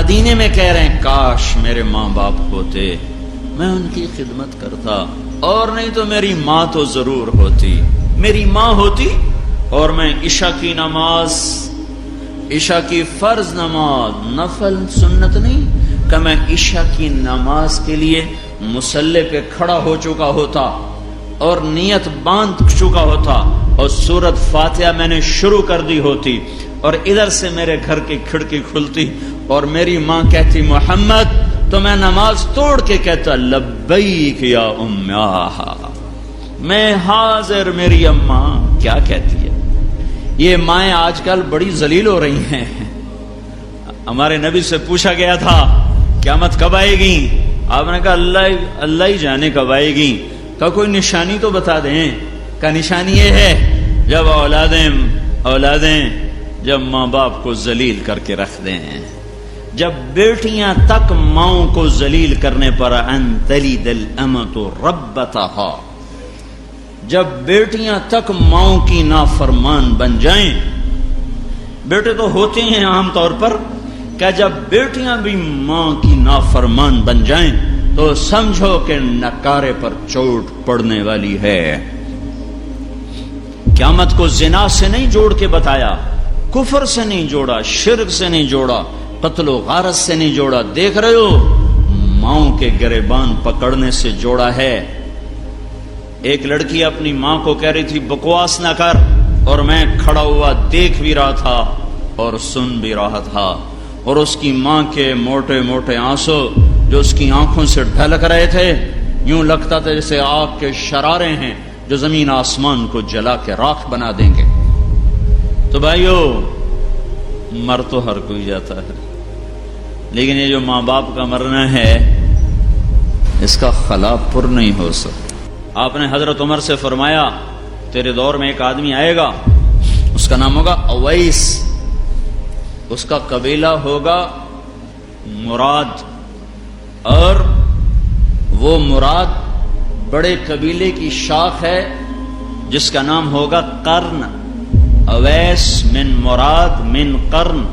مدینے میں کہہ رہے ہیں کاش میرے ماں باپ ہوتے، میں ان کی خدمت کرتا، اور نہیں تو میری ماں تو ضرور ہوتی، میری ماں ہوتی اور میں عشاء کی نماز، عشاء کی فرض نماز، نفل سنت نہیں کہ میں عشاء کی نماز کے لیے مصلی پہ کھڑا ہو چکا ہوتا اور نیت باندھ چکا ہوتا اور سورۃ فاتحہ میں نے شروع کر دی ہوتی، اور ادھر سے میرے گھر کی کھڑکی کھلتی اور میری ماں کہتی محمد، تو میں نماز توڑ کے کہتا لبیک یا امّا، میں حاضر میری اماں۔ کیا کہتی ہے یہ مائیں؟ آج کل بڑی ذلیل ہو رہی ہیں۔ ہمارے نبی سے پوچھا گیا تھا قیامت کب آئے گی؟ آپ نے کہا اللہ ہی جانے کب آئے گی۔ کہ کوئی نشانی تو بتا دیں۔ کا نشانی یہ ہے جب اولادیں جب ماں باپ کو ذلیل کر کے رکھ دیں، جب بیٹیاں تک ماؤں کو ذلیل کرنے پر ان تلد الامۃ ربتہا، جب بیٹیاں تک ماؤں کی نافرمان بن جائیں، بیٹے تو ہوتے ہیں عام طور پر، کہ جب بیٹیاں بھی ماں کی نافرمان بن جائیں تو سمجھو کہ نکارے پر چوٹ پڑنے والی ہے۔ قیامت کو زنا سے نہیں جوڑ کے بتایا، کفر سے نہیں جوڑا، شرک سے نہیں جوڑا، قتل و غارت سے نہیں جوڑا، دیکھ رہے ہو ماؤں کے گریبان پکڑنے سے جوڑا ہے۔ ایک لڑکی اپنی ماں کو کہہ رہی تھی بکواس نہ کر، اور میں کھڑا ہوا دیکھ بھی رہا تھا اور سن بھی رہا تھا، اور اس کی ماں کے موٹے موٹے آنسو جو اس کی آنکھوں سے ڈھلک رہے تھے، یوں لگتا تھا جیسے آگ کے شرارے ہیں جو زمین آسمان کو جلا کے راکھ بنا دیں گے۔ تو بھائیو، مر تو ہر کوئی جاتا ہے، لیکن یہ جو ماں باپ کا مرنا ہے اس کا خلا پر نہیں ہو سکتا۔ آپ نے حضرت عمر سے فرمایا تیرے دور میں ایک آدمی آئے گا، اس کا نام ہوگا اویس، اس کا قبیلہ ہوگا مراد، اور وہ مراد بڑے قبیلے کی شاخ ہے جس کا نام ہوگا قرن۔ اویس من مراد من قرن۔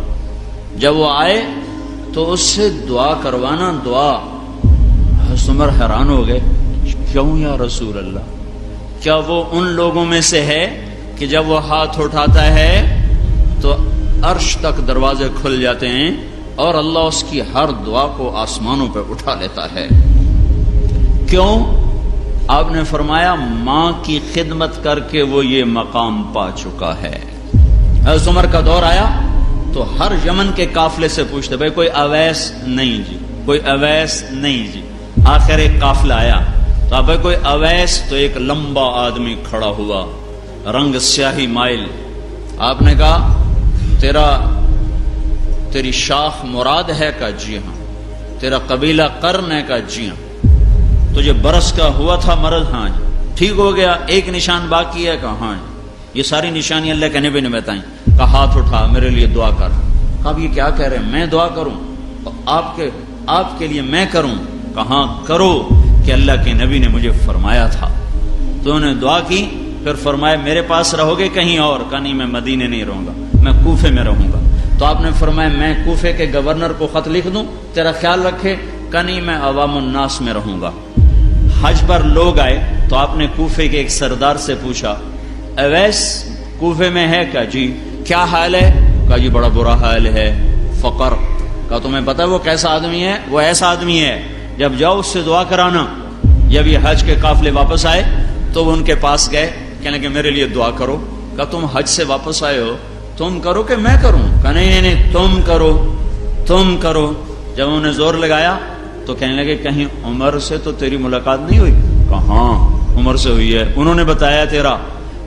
جب وہ آئے تو اس سے دعا کروانا، دعا۔ حضرت عمر حیران ہو گئے، کیوں یا رسول اللہ؟ کیا وہ ان لوگوں میں سے ہے کہ جب وہ ہاتھ اٹھاتا ہے تو عرش تک دروازے کھل جاتے ہیں اور اللہ اس کی ہر دعا کو آسمانوں پہ اٹھا لیتا ہے؟ کیوں؟ آپ نے فرمایا ماں کی خدمت کر کے وہ یہ مقام پا چکا ہے۔ حضرت عمر کا دور آیا تو ہر یمن کے قافلے سے پوچھتے بھائی کوئی اویس؟ نہیں جی، کوئی اویس نہیں جی۔ آخر ایک قافلہ آیا تو آپ کوئی اویس؟ تو ایک لمبا آدمی کھڑا ہوا، رنگ سیاہی مائل۔ آپ نے کہا تیری شاخ مراد ہے؟ کا جی ہاں۔ تیرا قبیلہ قرن ہے؟ کا جی ہاں۔ تجھے برس کا ہوا تھا مرض؟ ہاں جی۔ ٹھیک ہو گیا؟ ایک نشان باقی ہے؟ کہ ہاں جی۔ یہ ساری نشانی اللہ کے نبی نے بتائیں۔ کہا ہاتھ اٹھا میرے لیے دعا کر۔ کہا یہ کیا کہہ رہے ہیں؟ میں دعا کروں؟ آپ کے لیے میں کروں؟ کہاں کرو، کہ اللہ کے نبی نے مجھے فرمایا تھا۔ تو انہوں نے دعا کی، پھر فرمایا میرے پاس رہو گے کہیں اور؟ کہا نہیں، میں مدینے نہیں رہوں گا، میں کوفے میں رہوں گا۔ تو آپ نے فرمایا میں کوفے کے گورنر کو خط لکھ دوں تیرا خیال رکھے؟ کہا نہیں، میں عوام الناس میں رہوں گا۔ حج پر لوگ آئے تو آپ نے کوفے کے ایک سردار سے پوچھا اویس کوفے میں ہے؟ کہا جی۔ کیا حال ہے؟ کہا جی بڑا برا حال ہے، فقر۔ کہا تمہیں پتہ ہے وہ کیسا آدمی ہے؟ وہ ایسا آدمی ہے جب جاؤ اس سے دعا کرانا۔ جب یہ حج کے قافلے واپس آئے تو وہ ان کے پاس گئے، کہنے لگے میرے لیے دعا کرو۔ کہا تم حج سے واپس آئے ہو، تم کرو کہ میں کروں؟ کہا نہیں، تم کرو۔ جب انہوں نے زور لگایا تو کہنے لگے کہیں عمر سے تو تیری ملاقات نہیں ہوئی؟ کہا ہاں عمر سے ہوئی ہے، انہوں نے بتایا تیرا۔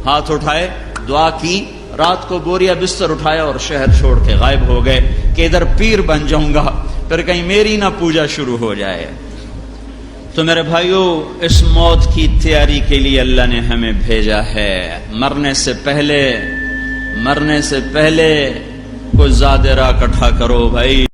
ہاتھ اٹھائے، دعا کی، رات کو بوریا بستر اٹھایا اور شہر چھوڑ کے غائب ہو گئے کہ ادھر پیر بن جاؤں گا پھر کہیں میری نہ پوجا شروع ہو جائے۔ تو میرے بھائیو، اس موت کی تیاری کے لیے اللہ نے ہمیں بھیجا ہے۔ مرنے سے پہلے کوئی زیادہ راہ اکٹھا کرو بھائی۔